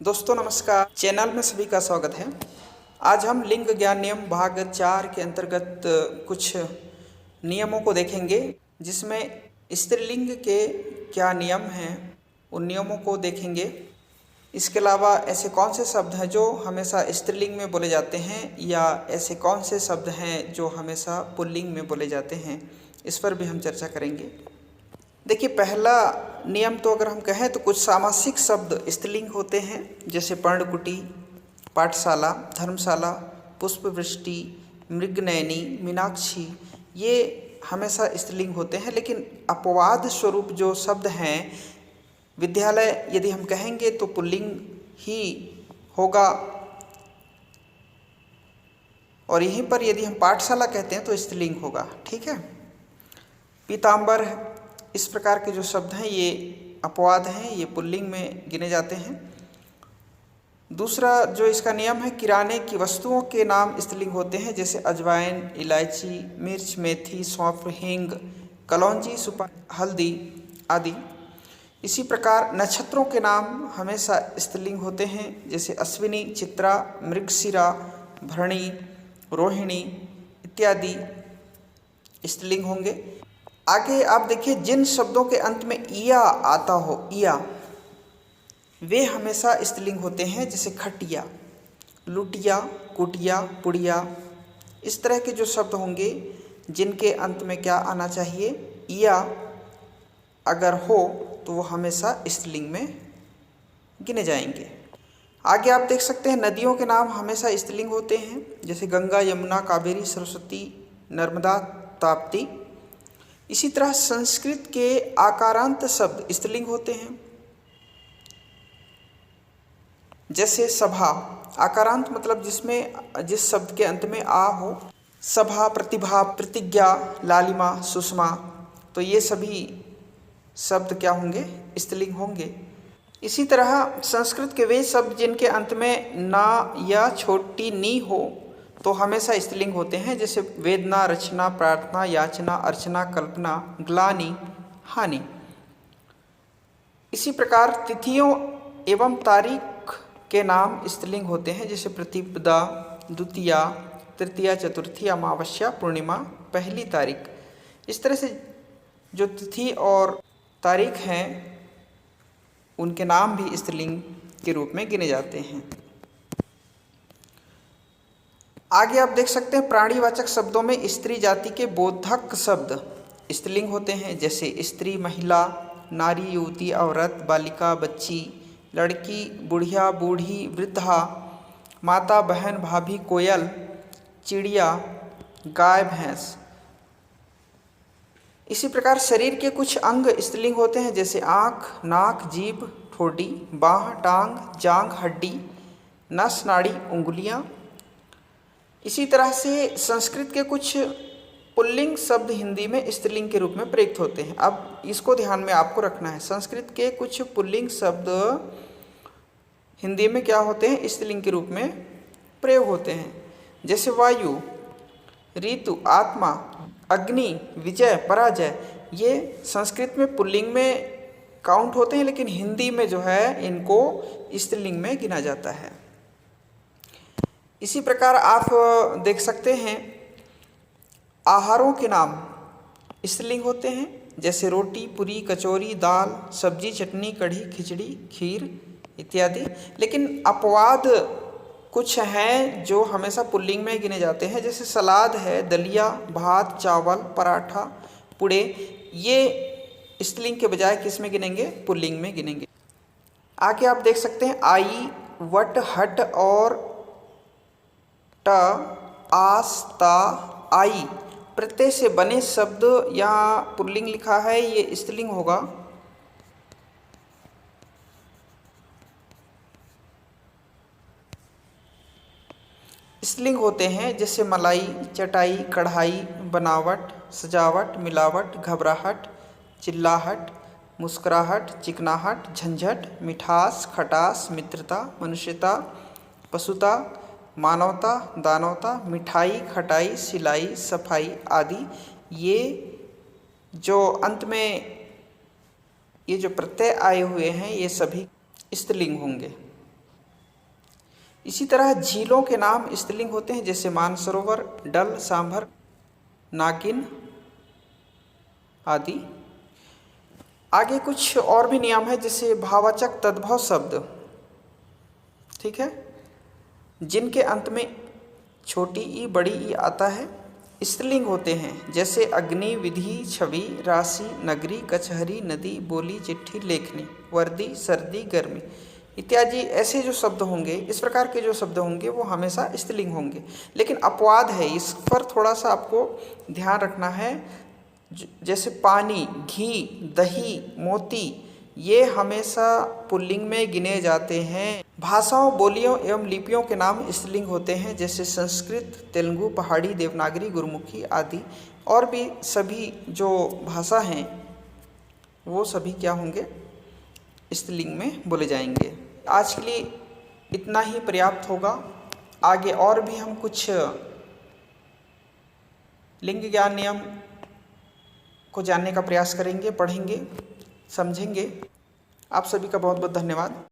दोस्तों नमस्कार, चैनल में सभी का स्वागत है। आज हम लिंग ज्ञान नियम भाग 4 के अंतर्गत कुछ नियमों को देखेंगे, जिसमें स्त्रीलिंग के क्या नियम हैं उन नियमों को देखेंगे। इसके अलावा ऐसे कौन से शब्द हैं जो हमेशा स्त्रीलिंग में बोले जाते हैं या ऐसे कौन से शब्द हैं जो हमेशा पुल्लिंग में बोले जाते हैं, इस पर भी हम चर्चा करेंगे। देखिए, पहला नियम तो अगर हम कहें तो कुछ सामासिक शब्द स्त्रीलिंग होते हैं, जैसे पर्णकुटी, पाठशाला, धर्मशाला, पुष्पवृष्टि, मृगनयनी, मीनाक्षी, ये हमेशा स्त्रीलिंग होते हैं। लेकिन अपवाद स्वरूप जो शब्द हैं, विद्यालय यदि हम कहेंगे तो पुल्लिंग ही होगा, और यहीं पर यदि हम पाठशाला कहते हैं तो स्त्रीलिंग होगा। ठीक है। पीताम्बर, इस प्रकार के जो शब्द हैं ये अपवाद हैं, ये पुल्लिंग में गिने जाते हैं। दूसरा जो इसका नियम है, किराने की वस्तुओं के नाम स्त्रीलिंग होते हैं, जैसे अजवाइन, इलायची, मिर्च, मेथी, सौंफ, हींग, कलौंजी, सुपारी, हल्दी आदि। इसी प्रकार नक्षत्रों के नाम हमेशा स्त्रीलिंग होते हैं, जैसे अश्विनी, चित्रा, मृगशिरा, भरणी, रोहिणी इत्यादि स्त्रीलिंग होंगे। आगे आप देखिए, जिन शब्दों के अंत में इया आता हो, इया, वे हमेशा स्त्रीलिंग होते हैं, जैसे खटिया, लुटिया, कुटिया, पुड़िया। इस तरह के जो शब्द होंगे जिनके अंत में क्या आना चाहिए, इया अगर हो तो वो हमेशा स्त्रीलिंग में गिने जाएंगे। आगे आप देख सकते हैं, नदियों के नाम हमेशा स्त्रीलिंग होते हैं, जैसे गंगा, यमुना, कावेरी, सरस्वती, नर्मदा, ताप्ती। इसी तरह संस्कृत के आकारांत शब्द स्त्रीलिंग होते हैं, जैसे सभा। आकारांत मतलब जिस शब्द के अंत में आ हो। सभा, प्रतिभा, प्रतिज्ञा, लालिमा, सुषमा, तो ये सभी शब्द क्या होंगे, स्त्रीलिंग होंगे। इसी तरह संस्कृत के वे शब्द जिनके अंत में ना या छोटी नी हो तो हमेशा स्त्रीलिंग होते हैं, जैसे वेदना, रचना, प्रार्थना, याचना, अर्चना, कल्पना, ग्लानि, हानि। इसी प्रकार तिथियों एवं तारीख के नाम स्त्रीलिंग होते हैं, जैसे प्रतिपदा, द्वितीया, तृतीया, चतुर्थी, अमावस्या, पूर्णिमा, पहली तारीख। इस तरह से जो तिथि और तारीख हैं उनके नाम भी स्त्रीलिंग के रूप में गिने जाते हैं। आगे आप देख सकते हैं, प्राणीवाचक शब्दों में स्त्री जाति के बोधक शब्द स्त्रीलिंग होते हैं, जैसे स्त्री, महिला, नारी, युवती, औरत, बालिका, बच्ची, लड़की, बुढ़िया, बूढ़ी, वृद्धा, माता, बहन, भाभी, कोयल, चिड़िया, गाय, भैंस। इसी प्रकार शरीर के कुछ अंग स्त्रीलिंग होते हैं, जैसे आँख, नाक, जीभ, ठोड़ी, बाँह, टांग, जांघ, हड्डी, नस, नाड़ी, उंगलियाँ। इसी तरह से संस्कृत के कुछ पुल्लिंग शब्द हिंदी में स्त्रीलिंग के रूप में प्रयुक्त होते हैं। अब इसको ध्यान में आपको रखना है, संस्कृत के कुछ पुल्लिंग शब्द हिंदी में क्या होते हैं, स्त्रीलिंग के रूप में प्रयोग होते हैं, जैसे वायु, ऋतु, आत्मा, अग्नि, विजय, पराजय। ये संस्कृत में पुल्लिंग में काउंट होते हैं, लेकिन हिंदी में जो है इनको स्त्रीलिंग में गिना जाता है। इसी प्रकार आप देख सकते हैं, आहारों के नाम स्त्रीलिंग होते हैं, जैसे रोटी, पूरी, कचौरी, दाल, सब्जी, चटनी, कढ़ी, खिचड़ी, खीर इत्यादि। लेकिन अपवाद कुछ हैं जो हमेशा पुल्लिंग में गिने जाते हैं, जैसे सलाद है, दलिया, भात, चावल, पराठा, पुड़े। ये स्त्रीलिंग के बजाय किस में गिनेंगे, पुल्लिंग में गिनेंगे। आगे आप देख सकते हैं, आई, वट, हट और ट, आस, ता, आई प्रत्यय से बने शब्द यहाँ पुल्लिंग लिखा है, ये स्त्रीलिंग होगा। स्त्रीलिंग होते हैं, जैसे मलाई, चटाई, कढ़ाई, बनावट, सजावट, मिलावट, घबराहट, चिल्लाहट, मुस्कुराहट, चिकनाहट, झंझट, मिठास, खटास, मित्रता, मनुष्यता, पशुता, मानवता, दानवता, मिठाई, खटाई, सिलाई, सफाई आदि। ये जो अंत में ये जो प्रत्यय आए हुए हैं ये सभी स्त्रीलिंग होंगे। इसी तरह झीलों के नाम स्त्रीलिंग होते हैं, जैसे मानसरोवर, डल, सांभर, नागिन आदि। आगे कुछ और भी नियम है, जैसे भाववाचक तद्भव शब्द, ठीक है, जिनके अंत में छोटी ई बड़ी ई आता है, स्त्रीलिंग होते हैं, जैसे अग्नि, विधि, छवि, राशि, नगरी, कचहरी, नदी, बोली, चिट्ठी, लेखनी, वर्दी, सर्दी, गर्मी इत्यादि। ऐसे जो शब्द होंगे, इस प्रकार के जो शब्द होंगे वो हमेशा स्त्रीलिंग होंगे। लेकिन अपवाद है, इस पर थोड़ा सा आपको ध्यान रखना है। जैसे पानी, घी, दही, मोती, ये हमेशा पुल्लिंग में गिने जाते हैं। भाषाओं, बोलियों एवं लिपियों के नाम स्त्रीलिंग होते हैं, जैसे संस्कृत, तेलुगु, पहाड़ी, देवनागरी, गुरुमुखी आदि। और भी सभी जो भाषा हैं वो सभी क्या होंगे, स्त्रीलिंग में बोले जाएंगे। आज के लिए इतना ही पर्याप्त होगा। आगे और भी हम कुछ लिंग ज्ञान नियम को जानने का प्रयास करेंगे, पढ़ेंगे, समझेंगे। आप सभी का बहुत बहुत धन्यवाद।